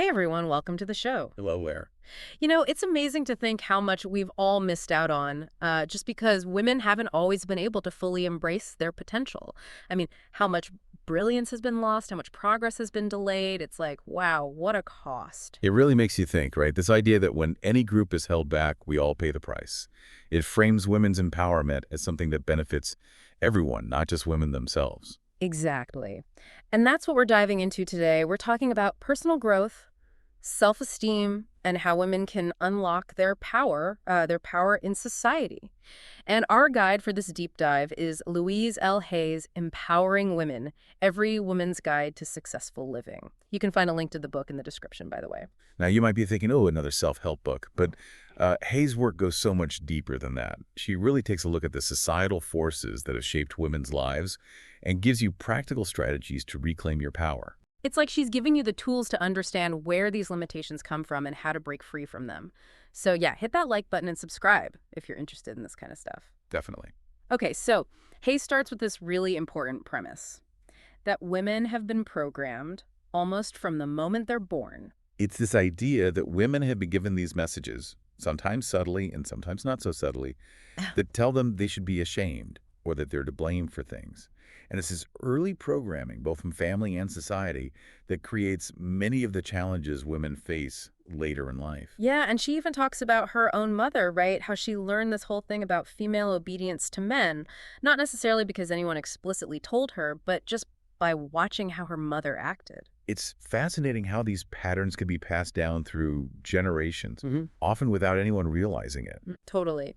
Hey everyone, welcome to the show. Hello, where? It's amazing to think how much we've all missed out on just because women haven't always been able to fully embrace their potential. I mean, how much brilliance has been lost, how much progress has been delayed. It's like, wow, what a cost. It really makes you think, right? This idea that when any group is held back, we all pay the price. It frames women's empowerment as something that benefits everyone, not just women themselves. Exactly. And that's what we're diving into today. We're talking about personal growth, self-esteem, and how women can unlock their power in society. And our guide for this deep dive is Louise L. Hay's Empowering Women, Every Woman's Guide to Successful Living. You can find a link to the book in the description, by the way. Now, you might be thinking, oh, another self-help book, but Hayes' work goes so much deeper than that. She really takes a look at the societal forces that have shaped women's lives and gives you practical strategies to reclaim your power. It's like she's giving you the tools to understand where these limitations come from and how to break free from them. So yeah, hit that like button and subscribe if you're interested in this kind of stuff. Definitely. Okay, so Hayes starts with this really important premise that women have been programmed almost from the moment they're born. It's this idea that women have been given these messages, sometimes subtly and sometimes not so subtly, that tell them they should be ashamed or that they're to blame for things. And it's this early programming, both from family and society, that creates many of the challenges women face later in life. Yeah, and she even talks about her own mother, right? How she learned this whole thing about female obedience to men, not necessarily because anyone explicitly told her, but just by watching how her mother acted. It's fascinating how these patterns can be passed down through generations, often without anyone realizing it. Totally.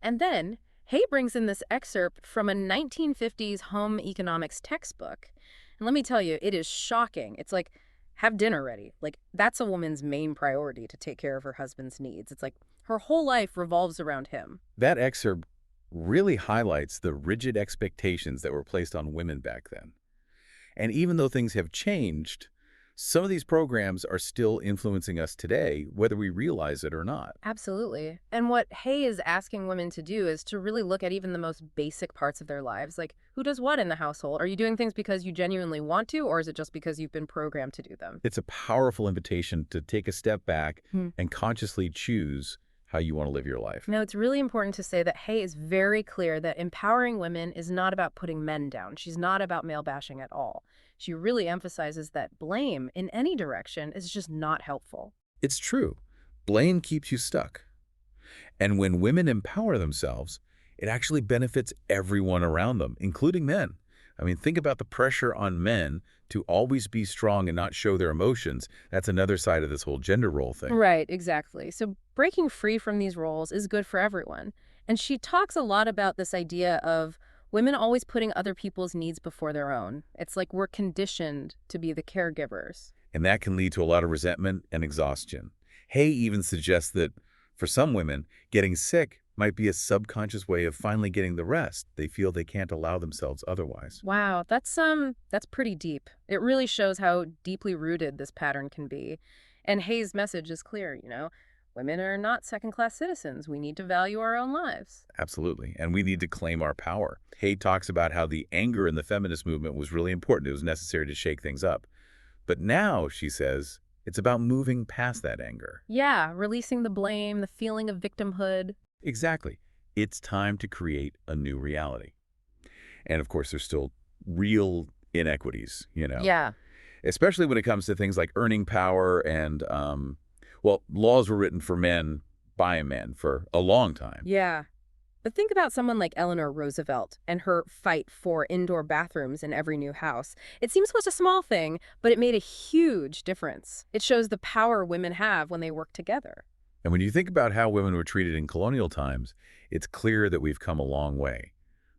And then Hay brings in this excerpt from a 1950s home economics textbook. And let me tell you, it is shocking. It's like, have dinner ready. Like, that's a woman's main priority, to take care of her husband's needs. It's like her whole life revolves around him. That excerpt really highlights the rigid expectations that were placed on women back then. And even though things have changed, some of these programs are still influencing us today, whether we realize it or not. Absolutely. And what Hay is asking women to do is to really look at even the most basic parts of their lives, like who does what in the household? Are you doing things because you genuinely want to, or is it just because you've been programmed to do them? It's a powerful invitation to take a step back Hmm. and consciously choose how you want to live your life. Now, it's really important to say that Hay is very clear that empowering women is not about putting men down. She's not about male bashing at all. She really emphasizes that blame in any direction is just not helpful. It's true. Blame keeps you stuck. And when women empower themselves, it actually benefits everyone around them, including men. I mean, think about the pressure on men to always be strong and not show their emotions. That's another side of this whole gender role thing. Right, exactly. So breaking free from these roles is good for everyone. And she talks a lot about this idea of women always putting other people's needs before their own. It's like we're conditioned to be the caregivers. And that can lead to a lot of resentment and exhaustion. Hay even suggests that for some women, getting sick might be a subconscious way of finally getting the rest they feel they can't allow themselves otherwise. Wow, that's pretty deep. It really shows how deeply rooted this pattern can be. And Hayes' message is clear. Women are not second-class citizens. We need to value our own lives. Absolutely. And we need to claim our power. Hay talks about how the anger in the feminist movement was really important. It was necessary to shake things up. But now, she says, it's about moving past that anger. Yeah, releasing the blame, the feeling of victimhood. Exactly. It's time to create a new reality. And of course, there's still real inequities, Yeah. especially when it comes to things like earning power and, well, laws were written for men by men for a long time. Yeah. But think about someone like Eleanor Roosevelt and her fight for indoor bathrooms in every new house. It seems such a small thing, but it made a huge difference. It shows the power women have when they work together. And when you think about how women were treated in colonial times, it's clear that we've come a long way.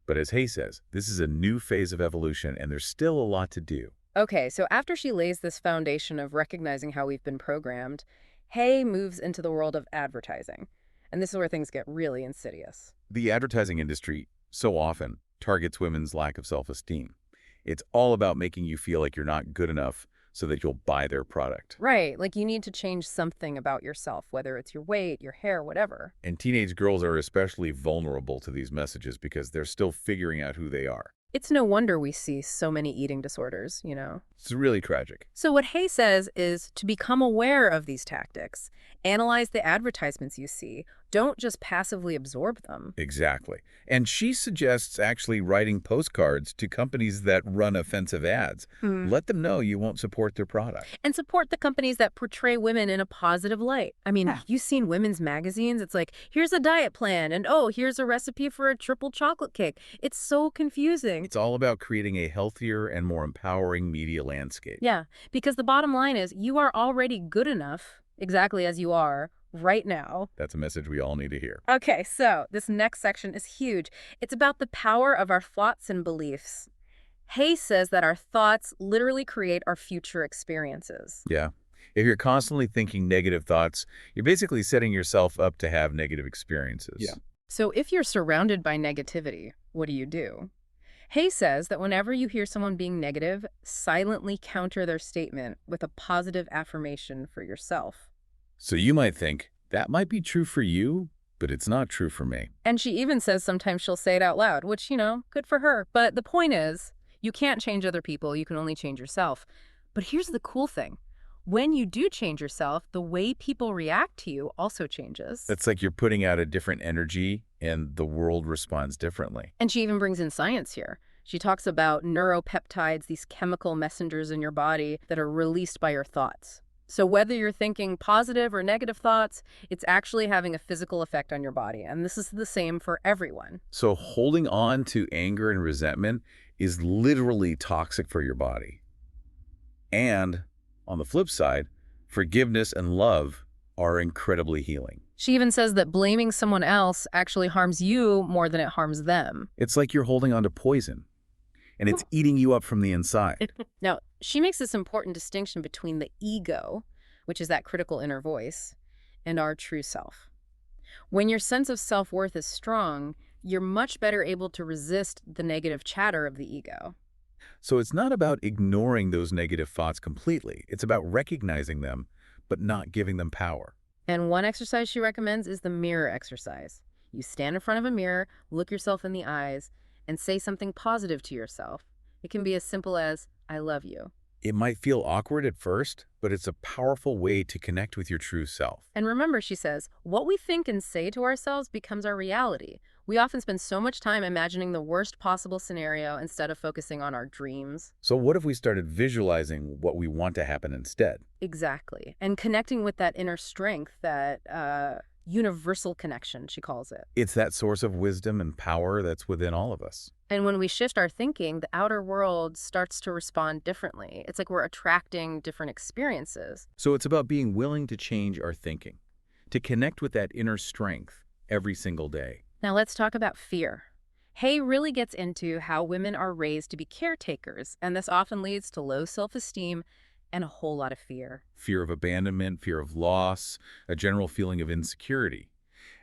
But as Hay says, this is a new phase of evolution, and there's still a lot to do. Okay, so after she lays this foundation of recognizing how we've been programmed, Hay moves into the world of advertising. And this is where things get really insidious. The advertising industry so often targets women's lack of self-esteem. It's all about making you feel like you're not good enough so that you'll buy their product. Right, like you need to change something about yourself, whether it's your weight, your hair, whatever. And teenage girls are especially vulnerable to these messages because they're still figuring out who they are. It's no wonder we see so many eating disorders. It's really tragic. So what Hay says is to become aware of these tactics, analyze the advertisements you see, don't just passively absorb them. Exactly. And she suggests actually writing postcards to companies that run offensive ads. Let them know you won't support their product. And support the companies that portray women in a positive light. I mean, Yeah. you've seen women's magazines. It's like, here's a diet plan, and oh, here's a recipe for a triple chocolate cake. It's so confusing. It's all about creating a healthier and more empowering media landscape. Yeah, because the bottom line is you are already good enough, exactly as you are, right now. That's a message we all need to hear. Okay, so this next section is huge. It's about the power of our thoughts and beliefs. Hay says that our thoughts literally create our future experiences. Yeah. If you're constantly thinking negative thoughts, you're basically setting yourself up to have negative experiences. Yeah. So if you're surrounded by negativity, what do? Hay says that whenever you hear someone being negative, silently counter their statement with a positive affirmation for yourself. So you might think, that might be true for you, but it's not true for me. And she even says sometimes she'll say it out loud, which, good for her. But the point is, you can't change other people, you can only change yourself. But here's the cool thing. When you do change yourself, the way people react to you also changes. It's like you're putting out a different energy and the world responds differently. And she even brings in science here. She talks about neuropeptides, these chemical messengers in your body that are released by your thoughts. So whether you're thinking positive or negative thoughts, it's actually having a physical effect on your body. And this is the same for everyone. So holding on to anger and resentment is literally toxic for your body. And on the flip side, forgiveness and love are incredibly healing. She even says that blaming someone else actually harms you more than it harms them. It's like you're holding on to poison, and it's eating you up from the inside. Now, she makes this important distinction between the ego, which is that critical inner voice, and our true self. When your sense of self-worth is strong, you're much better able to resist the negative chatter of the ego. So it's not about ignoring those negative thoughts completely. It's about recognizing them, but not giving them power. And one exercise she recommends is the mirror exercise. You stand in front of a mirror, look yourself in the eyes, and say something positive to yourself. It can be as simple as, I love you. It might feel awkward at first, but it's a powerful way to connect with your true self. And remember, she says, what we think and say to ourselves becomes our reality. We often spend so much time imagining the worst possible scenario instead of focusing on our dreams. So what if we started visualizing what we want to happen instead? Exactly. And connecting with that inner strength, that universal connection, she calls it. It's that source of wisdom and power that's within all of us. And when we shift our thinking, the outer world starts to respond differently. It's like we're attracting different experiences. So it's about being willing to change our thinking, to connect with that inner strength every single day. Now let's talk about fear. Hay really gets into how women are raised to be caretakers, and this often leads to low self-esteem and a whole lot of fear. Fear of abandonment, fear of loss, a general feeling of insecurity.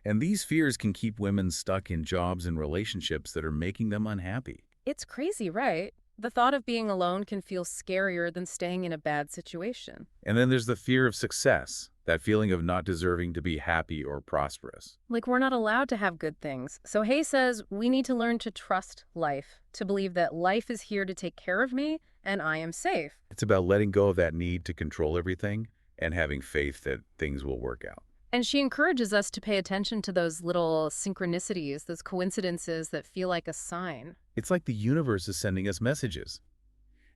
And these fears can keep women stuck in jobs and relationships that are making them unhappy. It's crazy, right? The thought of being alone can feel scarier than staying in a bad situation. And then there's the fear of success, that feeling of not deserving to be happy or prosperous. Like we're not allowed to have good things. So Hay says we need to learn to trust life, to believe that life is here to take care of me and I am safe. It's about letting go of that need to control everything and having faith that things will work out. And she encourages us to pay attention to those little synchronicities, those coincidences that feel like a sign. It's like the universe is sending us messages.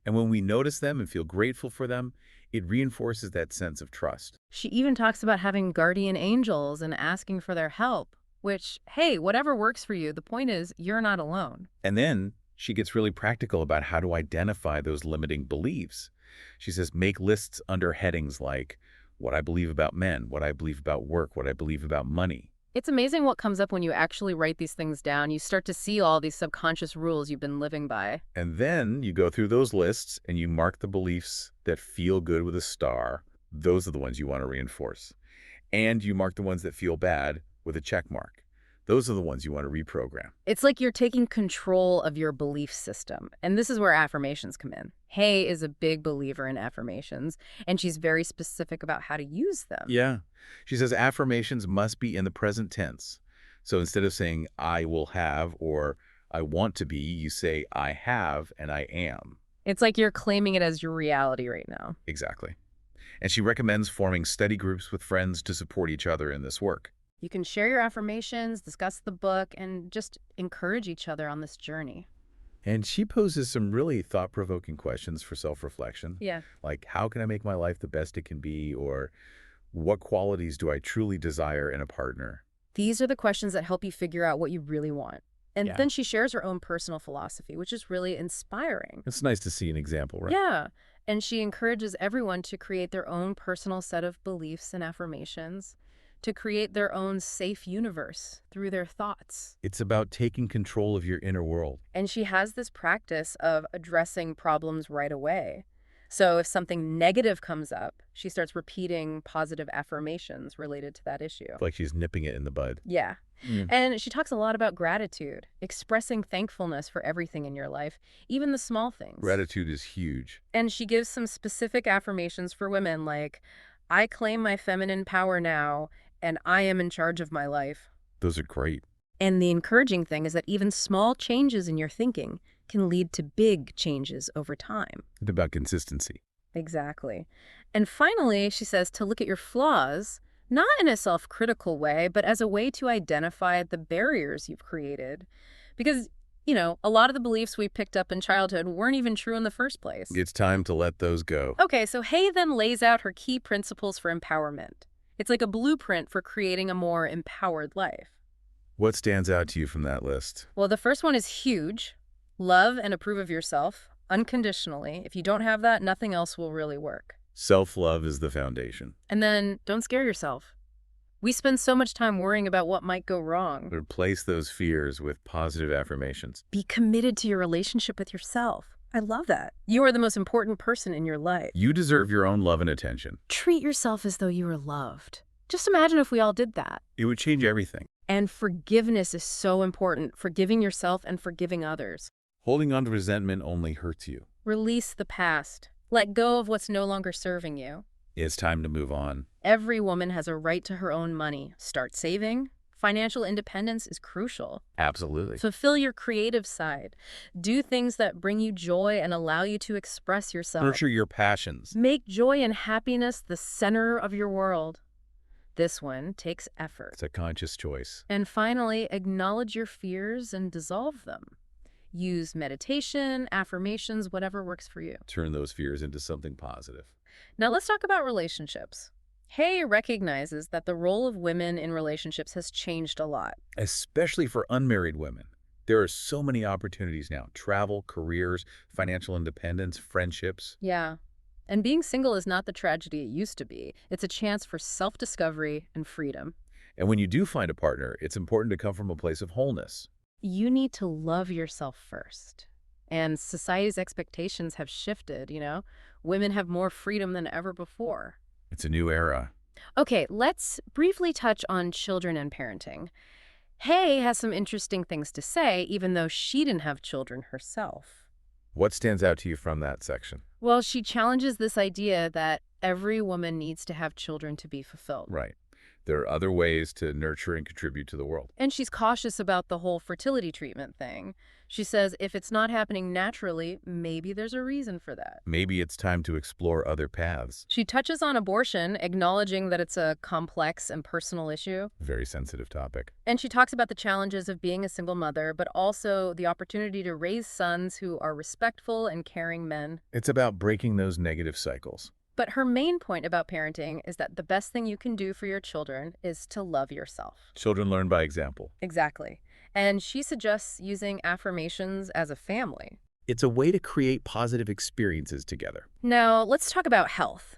And when we notice them and feel grateful for them, it reinforces that sense of trust. She even talks about having guardian angels and asking for their help, which, hey, whatever works for you, the point is you're not alone. And then she gets really practical about how to identify those limiting beliefs. She says, make lists under headings like what I believe about men, what I believe about work, what I believe about money. It's amazing what comes up when you actually write these things down. You start to see all these subconscious rules you've been living by. And then you go through those lists and you mark the beliefs that feel good with a star. Those are the ones you want to reinforce. And you mark the ones that feel bad with a check mark. Those are the ones you want to reprogram. It's like you're taking control of your belief system. And this is where affirmations come in. Hay is a big believer in affirmations, and she's very specific about how to use them. Yeah. She says affirmations must be in the present tense. So instead of saying, I will have, or I want to be, you say I have and I am. It's like you're claiming it as your reality right now. Exactly. And she recommends forming study groups with friends to support each other in this work. You can share your affirmations, discuss the book, and just encourage each other on this journey. And she poses some really thought-provoking questions for self-reflection, Yeah. like how can I make my life the best it can be, or what qualities do I truly desire in a partner? These are the questions that help you figure out what you really want. And Yeah. then she shares her own personal philosophy, which is really inspiring. It's nice to see an example, right? Yeah. And she encourages everyone to create their own personal set of beliefs and affirmations, to create their own safe universe through their thoughts. It's about taking control of your inner world. And she has this practice of addressing problems right away. So if something negative comes up, she starts repeating positive affirmations related to that issue. Like she's nipping it in the bud. Yeah. Mm. And she talks a lot about gratitude, expressing thankfulness for everything in your life, even the small things. Gratitude is huge. And she gives some specific affirmations for women like, I claim my feminine power now, and I am in charge of my life. Those are great. And the encouraging thing is that even small changes in your thinking can lead to big changes over time. It's about consistency. Exactly. And finally, she says to look at your flaws, not in a self-critical way, but as a way to identify the barriers you've created. Because, a lot of the beliefs we picked up in childhood weren't even true in the first place. It's time to let those go. Okay, so Hay then lays out her key principles for empowerment. It's like a blueprint for creating a more empowered life. What stands out to you from that list? Well, the first one is huge. Love and approve of yourself unconditionally. If you don't have that, nothing else will really work. Self-love is the foundation. And then don't scare yourself. We spend so much time worrying about what might go wrong. Replace those fears with positive affirmations. Be committed to your relationship with yourself. I love that. You are the most important person in your life. You deserve your own love and attention. Treat yourself as though you were loved. Just imagine if we all did that. It would change everything. And forgiveness is so important, forgiving yourself and forgiving others. Holding on to resentment only hurts you. Release the past. Let go of what's no longer serving you. It's time to move on. Every woman has a right to her own money. Start saving. Financial independence is crucial. Absolutely. Fulfill your creative side. Do things that bring you joy and allow you to express yourself. Nurture your passions. Make joy and happiness the center of your world. This one takes effort. It's a conscious choice. And finally, acknowledge your fears and dissolve them. Use meditation, affirmations, whatever works for you. Turn those fears into something positive. Now let's talk about relationships. Hay recognizes that the role of women in relationships has changed a lot. Especially for unmarried women. There are so many opportunities now. Travel, careers, financial independence, friendships. Yeah. And being single is not the tragedy it used to be. It's a chance for self-discovery and freedom. And when you do find a partner, it's important to come from a place of wholeness. You need to love yourself first. And society's expectations have shifted, Women have more freedom than ever before. It's a new era. Okay, let's briefly touch on children and parenting. Hay has some interesting things to say, even though she didn't have children herself. What stands out to you from that section? Well, she challenges this idea that every woman needs to have children to be fulfilled. Right. There are other ways to nurture and contribute to the world. And she's cautious about the whole fertility treatment thing. She says if it's not happening naturally, maybe there's a reason for that. Maybe it's time to explore other paths. She touches on abortion, acknowledging that it's a complex and personal issue. Very sensitive topic. And she talks about the challenges of being a single mother, but also the opportunity to raise sons who are respectful and caring men. It's about breaking those negative cycles. But her main point about parenting is that the best thing you can do for your children is to love yourself. Children learn by example. Exactly. And she suggests using affirmations as a family. It's a way to create positive experiences together. Now, let's talk about health.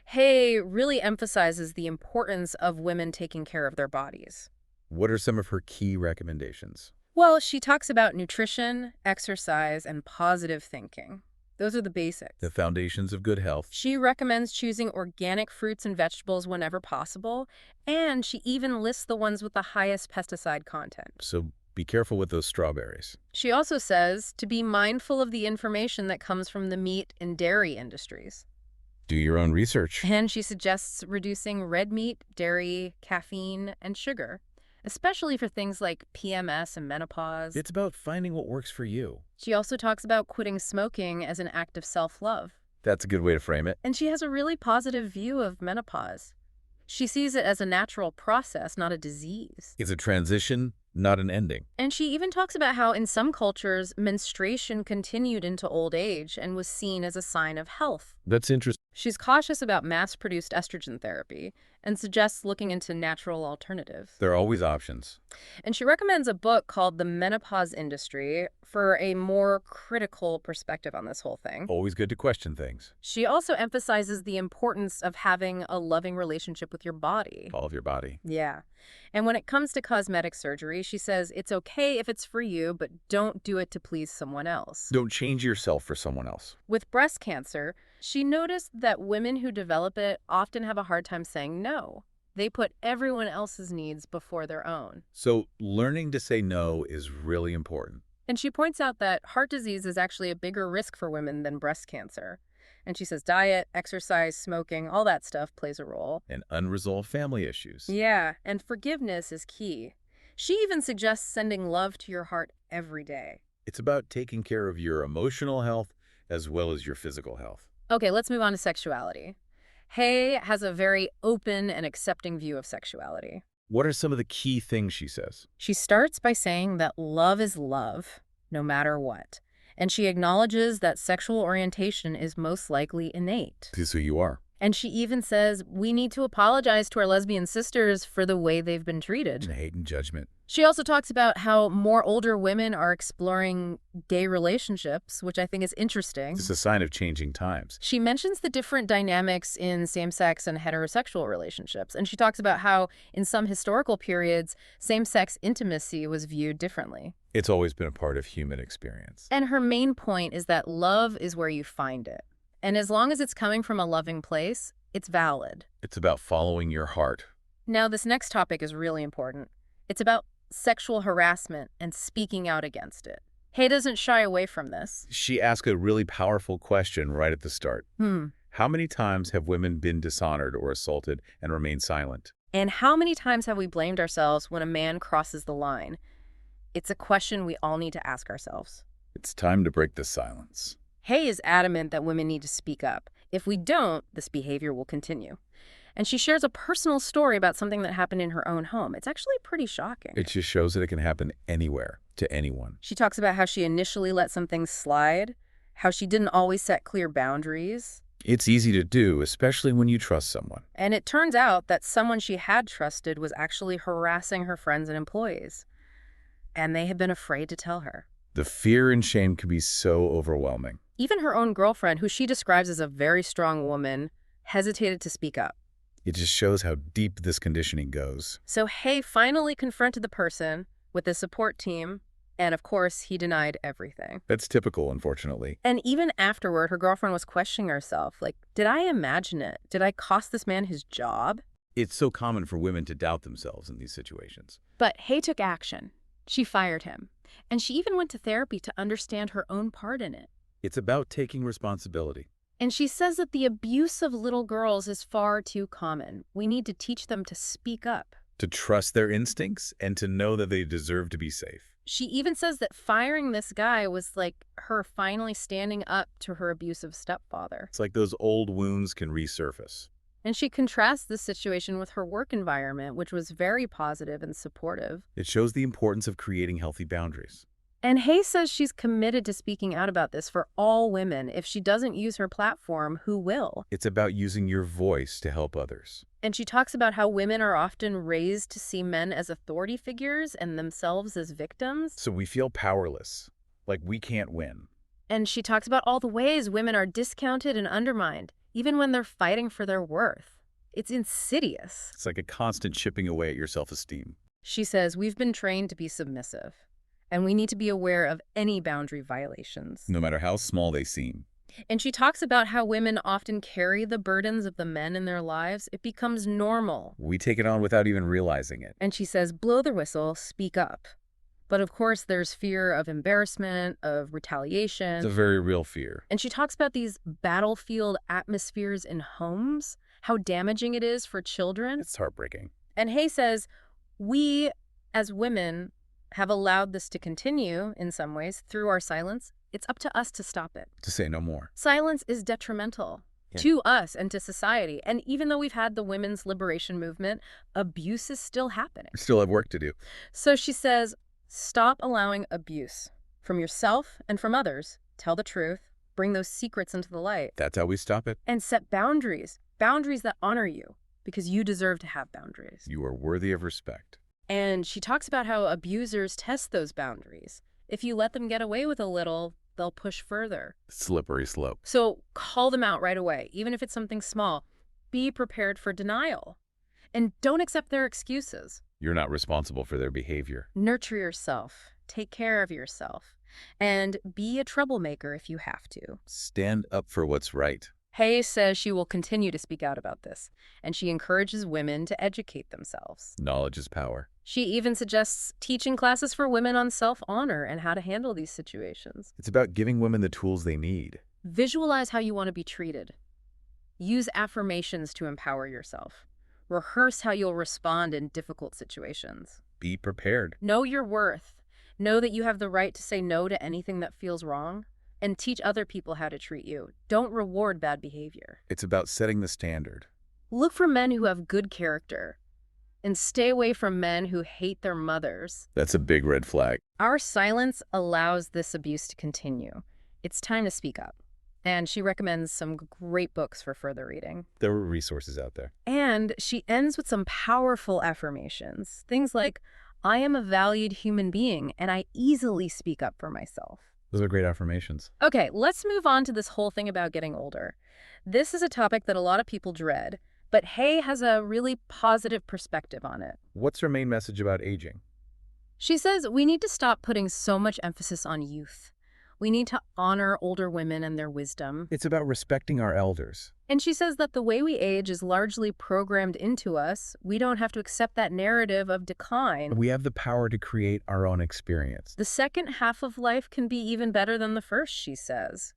Hay really emphasizes the importance of women taking care of their bodies. What are some of her key recommendations? Well, she talks about nutrition, exercise, and positive thinking. Those are the basics. The foundations of good health. She recommends choosing organic fruits and vegetables whenever possible, and she even lists the ones with the highest pesticide content. So be careful with those strawberries. She also says to be mindful of the information that comes from the meat and dairy industries. Do your own research. And she suggests reducing red meat, dairy, caffeine, and sugar, especially for things like PMS and menopause. It's about finding what works for you. She also talks about quitting smoking as an act of self-love. That's a good way to frame it. And she has a really positive view of menopause. She sees it as a natural process, not a disease. It's a transition, not an ending. And she even talks about how in some cultures, menstruation continued into old age and was seen as a sign of health. That's interesting. She's cautious about mass-produced estrogen therapy and suggests looking into natural alternatives. There are always options. And she recommends a book called The Menopause Industry for a more critical perspective on this whole thing. Always good to question things. She also emphasizes the importance of having a loving relationship with your body. All of your body. Yeah. And when it comes to cosmetic surgery, she says it's okay if it's for you, but don't do it to please someone else. Don't change yourself for someone else. With breast cancer, she noticed that women who develop it often have a hard time saying no. They put everyone else's needs before their own. So learning to say no is really important. And she points out that heart disease is actually a bigger risk for women than breast cancer. And she says diet, exercise, smoking, all that stuff plays a role. And unresolved family issues. Yeah, and forgiveness is key. She even suggests sending love to your heart every day. It's about taking care of your emotional health as well as your physical health. Okay, let's move on to sexuality. Hay has a very open and accepting view of sexuality. What are some of the key things she says? She starts by saying that love is love, no matter what. And she acknowledges that sexual orientation is most likely innate. This is who you are. And she even says we need to apologize to our lesbian sisters for the way they've been treated. And hate and judgment. She also talks about how more older women are exploring gay relationships, which I think is interesting. It's a sign of changing times. She mentions the different dynamics in same-sex and heterosexual relationships, and she talks about how in some historical periods, same-sex intimacy was viewed differently. It's always been a part of human experience. And her main point is that love is where you find it. And as long as it's coming from a loving place, it's valid. It's about following your heart. Now, this next topic is really important. It's about sexual harassment and speaking out against it. Hay doesn't shy away from this. She asked a really powerful question right at the start. How many times have women been dishonored or assaulted and remained silent? And how many times have we blamed ourselves when a man crosses the line? It's a question we all need to ask ourselves. It's time to break the silence. Hay is adamant that women need to speak up. If we don't, this behavior will continue. And she shares a personal story about something that happened in her own home. It's actually pretty shocking. It just shows that it can happen anywhere, to anyone. She talks about how she initially let some things slide, how she didn't always set clear boundaries. It's easy to do, especially when you trust someone. And it turns out that someone she had trusted was actually harassing her friends and employees. And they had been afraid to tell her. The fear and shame can be so overwhelming. Even her own girlfriend, who she describes as a very strong woman, hesitated to speak up. It just shows how deep this conditioning goes. So Hay finally confronted the person with the support team, and of course, he denied everything. That's typical, unfortunately. And even afterward, her girlfriend was questioning herself, like, did I imagine it? Did I cost this man his job? It's so common for women to doubt themselves in these situations. But Hay took action. She fired him. And she even went to therapy to understand her own part in it. It's about taking responsibility. And she says that the abuse of little girls is far too common. We need to teach them to speak up. To trust their instincts and to know that they deserve to be safe. She even says that firing this guy was like her finally standing up to her abusive stepfather. It's like those old wounds can resurface. And she contrasts this situation with her work environment, which was very positive and supportive. It shows the importance of creating healthy boundaries. And Hay says she's committed to speaking out about this for all women. If she doesn't use her platform, who will? It's about using your voice to help others. And she talks about how women are often raised to see men as authority figures and themselves as victims. So we feel powerless, like we can't win. And she talks about all the ways women are discounted and undermined, even when they're fighting for their worth. It's insidious. It's like a constant chipping away at your self-esteem. She says, we've been trained to be submissive, and we need to be aware of any boundary violations. No matter how small they seem. And she talks about how women often carry the burdens of the men in their lives. It becomes normal. We take it on without even realizing it. And she says, blow the whistle, speak up. But of course, there's fear of embarrassment, of retaliation. It's a very real fear. And she talks about these battlefield atmospheres in homes, how damaging it is for children. It's heartbreaking. And Hay says, we as women have allowed this to continue in some ways through our silence, it's up to us to stop it. To say no more. Silence is detrimental to us and to society. And even though we've had the women's liberation movement, abuse is still happening. We still have work to do. So she says, stop allowing abuse from yourself and from others. Tell the truth. Bring those secrets into the light. That's how we stop it. And set boundaries. Boundaries that honor you, because you deserve to have boundaries. You are worthy of respect. And she talks about how abusers test those boundaries. If you let them get away with a little, they'll push further. Slippery slope. So call them out right away, even if it's something small. Be prepared for denial. And don't accept their excuses. You're not responsible for their behavior. Nurture yourself. Take care of yourself. And be a troublemaker if you have to. Stand up for what's right. Hay says she will continue to speak out about this, and she encourages women to educate themselves. Knowledge is power. She even suggests teaching classes for women on self-honor and how to handle these situations. It's about giving women the tools they need. Visualize how you want to be treated. Use affirmations to empower yourself. Rehearse how you'll respond in difficult situations. Be prepared. Know your worth. Know that you have the right to say no to anything that feels wrong. And teach other people how to treat you. Don't reward bad behavior. It's about setting the standard. Look for men who have good character. And stay away from men who hate their mothers. That's a big red flag. Our silence allows this abuse to continue. It's time to speak up. And she recommends some great books for further reading. There are resources out there. And she ends with some powerful affirmations. Things like, I am a valued human being, and I easily speak up for myself. Those are great affirmations. Okay, let's move on to this whole thing about getting older. This is a topic that a lot of people dread, but Hay has a really positive perspective on it. What's her main message about aging? She says we need to stop putting so much emphasis on youth. We need to honor older women and their wisdom. It's about respecting our elders. And she says that the way we age is largely programmed into us. We don't have to accept that narrative of decline. We have the power to create our own experience. The second half of life can be even better than the first, she says.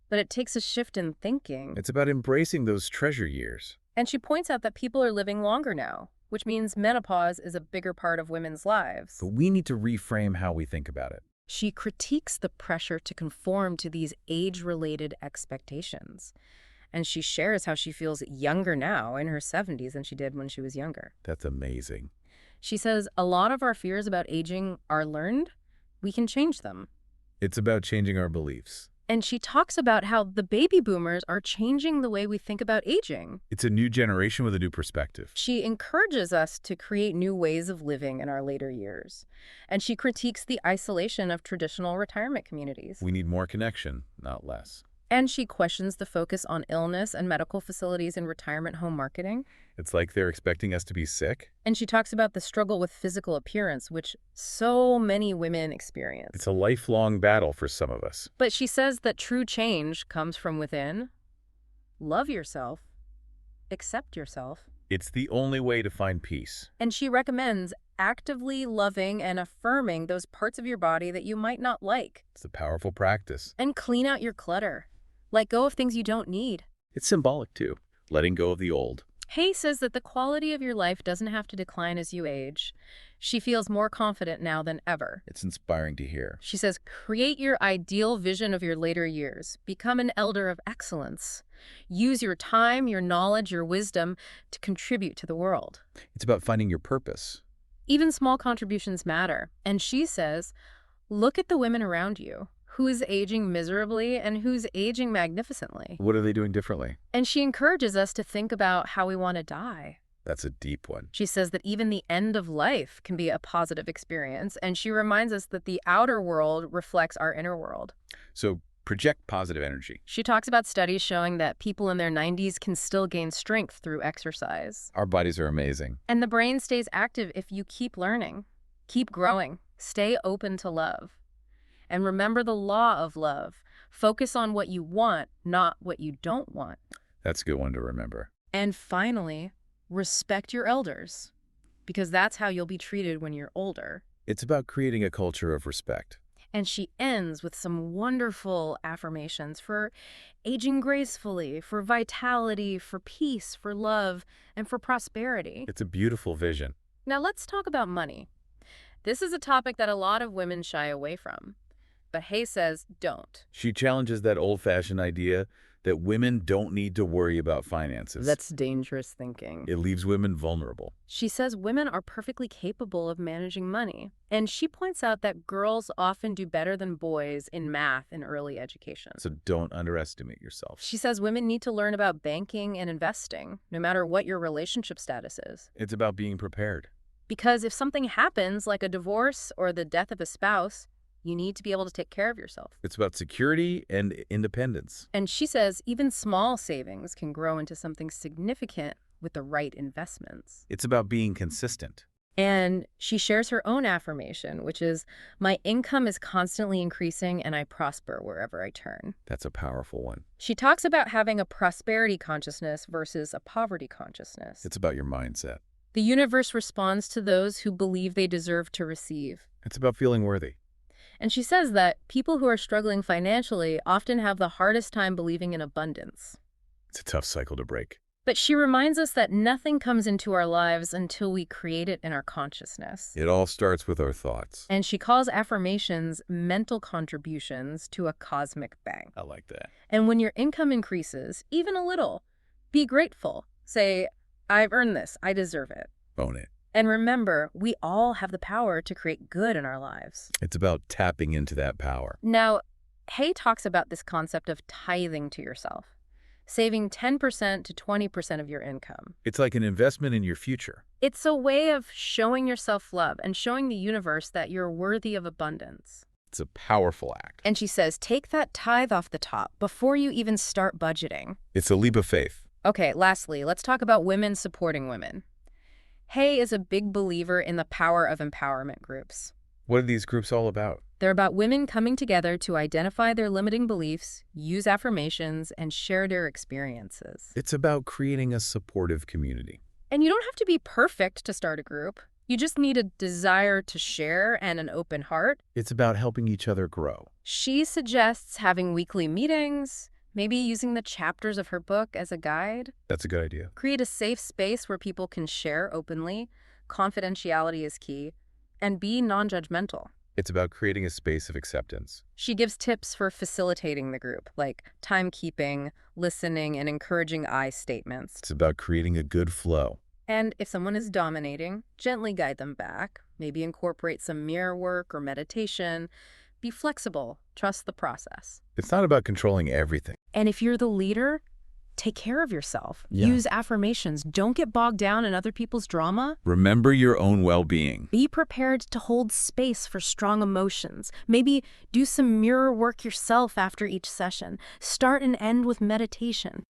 But it takes a shift in thinking. It's about embracing those treasure years. And she points out that people are living longer now, which means menopause is a bigger part of women's lives. But we need to reframe how we think about it. She critiques the pressure to conform to these age-related expectations. And she shares how she feels younger now in her 70s than she did when she was younger. That's amazing. She says a lot of our fears about aging are learned. We can change them. It's about changing our beliefs. And she talks about how the baby boomers are changing the way we think about aging. It's a new generation with a new perspective. She encourages us to create new ways of living in our later years. And she critiques the isolation of traditional retirement communities. We need more connection, not less. And she questions the focus on illness and medical facilities in retirement home marketing. It's like they're expecting us to be sick. And she talks about the struggle with physical appearance, which so many women experience. It's a lifelong battle for some of us. But she says that true change comes from within. Love yourself. Accept yourself. It's the only way to find peace. And she recommends actively loving and affirming those parts of your body that you might not like. It's a powerful practice. And clean out your clutter. Let go of things you don't need. It's symbolic, too. Letting go of the old. Hay says that the quality of your life doesn't have to decline as you age. She feels more confident now than ever. It's inspiring to hear. She says, create your ideal vision of your later years. Become an elder of excellence. Use your time, your knowledge, your wisdom to contribute to the world. It's about finding your purpose. Even small contributions matter. And she says, look at the women around you. Who is aging miserably and who's aging magnificently. What are they doing differently? And she encourages us to think about how we want to die. That's a deep one. She says that even the end of life can be a positive experience, and she reminds us that the outer world reflects our inner world. So project positive energy. She talks about studies showing that people in their 90s can still gain strength through exercise. Our bodies are amazing. And the brain stays active if you keep learning, keep growing, stay open to love. And remember the law of love. Focus on what you want, not what you don't want. That's a good one to remember. And finally, respect your elders, because that's how you'll be treated when you're older. It's about creating a culture of respect. And she ends with some wonderful affirmations for aging gracefully, for vitality, for peace, for love, and for prosperity. It's a beautiful vision. Now let's talk about money. This is a topic that a lot of women shy away from. But Hay says don't. She challenges that old-fashioned idea that women don't need to worry about finances. That's dangerous thinking. It leaves women vulnerable. She says women are perfectly capable of managing money. And she points out that girls often do better than boys in math in early education. So don't underestimate yourself. She says women need to learn about banking and investing, no matter what your relationship status is. It's about being prepared. Because if something happens, like a divorce or the death of a spouse, you need to be able to take care of yourself. It's about security and independence. And she says even small savings can grow into something significant with the right investments. It's about being consistent. And she shares her own affirmation, which is, my income is constantly increasing and I prosper wherever I turn. That's a powerful one. She talks about having a prosperity consciousness versus a poverty consciousness. It's about your mindset. The universe responds to those who believe they deserve to receive. It's about feeling worthy. And she says that people who are struggling financially often have the hardest time believing in abundance. It's a tough cycle to break. But she reminds us that nothing comes into our lives until we create it in our consciousness. It all starts with our thoughts. And she calls affirmations mental contributions to a cosmic bang. I like that. And when your income increases, even a little, be grateful. Say, I've earned this. I deserve it. Own it. And remember, we all have the power to create good in our lives. It's about tapping into that power. Now, Hay talks about this concept of tithing to yourself, saving 10% to 20% of your income. It's like an investment in your future. It's a way of showing yourself love and showing the universe that you're worthy of abundance. It's a powerful act. And she says, take that tithe off the top before you even start budgeting. It's a leap of faith. Okay, lastly, let's talk about women supporting women. Hay is a big believer in the power of empowerment groups. What are these groups all about? They're about women coming together to identify their limiting beliefs, use affirmations, and share their experiences. It's about creating a supportive community. And you don't have to be perfect to start a group. You just need a desire to share and an open heart. It's about helping each other grow. She suggests having weekly meetings, maybe using the chapters of her book as a guide. That's a good idea. Create a safe space where people can share openly. Confidentiality is key. And be non-judgmental. It's about creating a space of acceptance. She gives tips for facilitating the group, like timekeeping, listening, and encouraging I statements. It's about creating a good flow. And if someone is dominating, gently guide them back. Maybe incorporate some mirror work or meditation. Be flexible. Trust the process. It's not about controlling everything. And if you're the leader, take care of yourself. Yeah. Use affirmations. Don't get bogged down in other people's drama. Remember your own well-being. Be prepared to hold space for strong emotions. Maybe do some mirror work yourself after each session. Start and end with meditation.